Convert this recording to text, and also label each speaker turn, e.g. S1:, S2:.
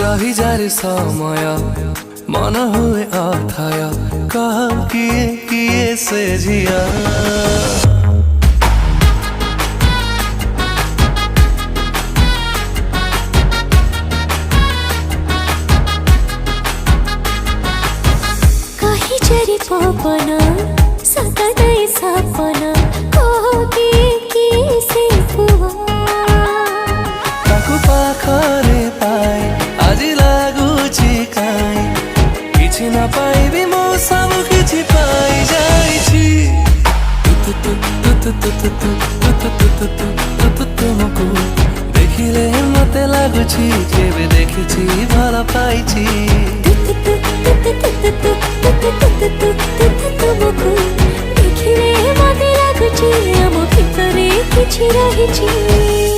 S1: ରହିଯାରେ ସମୟ ମନ ହୁଏ ଅଥୟ କହ କିଏ କିଏ ସେ ଝିଅ।
S2: କହିଯାରେ ପବନ ସକାଳେ ସପନ କହ କିଏ କିଏ ସେ ପୁଅ।
S1: ତାକୁ ପାଖରେ ପାଇ ଆଜି ଲାଗୁଛି କାଇଁ କିଛି ନ ପାଇବି ମୁଁ ସବୁ କିଛି ପାଇ ଯାଇଛି। ତୁମକୁ ଦେଖିଲେ ମତେ ଲାଗୁଛି କେବେ ଦେଖିଛି ଭଲ ପାଇଛି।
S2: ତୁମକୁ ଦେଖିଲେ ମତେ ଲାଗୁଛି ଆମ ଭିତରେ କିଛି ରହିଛି।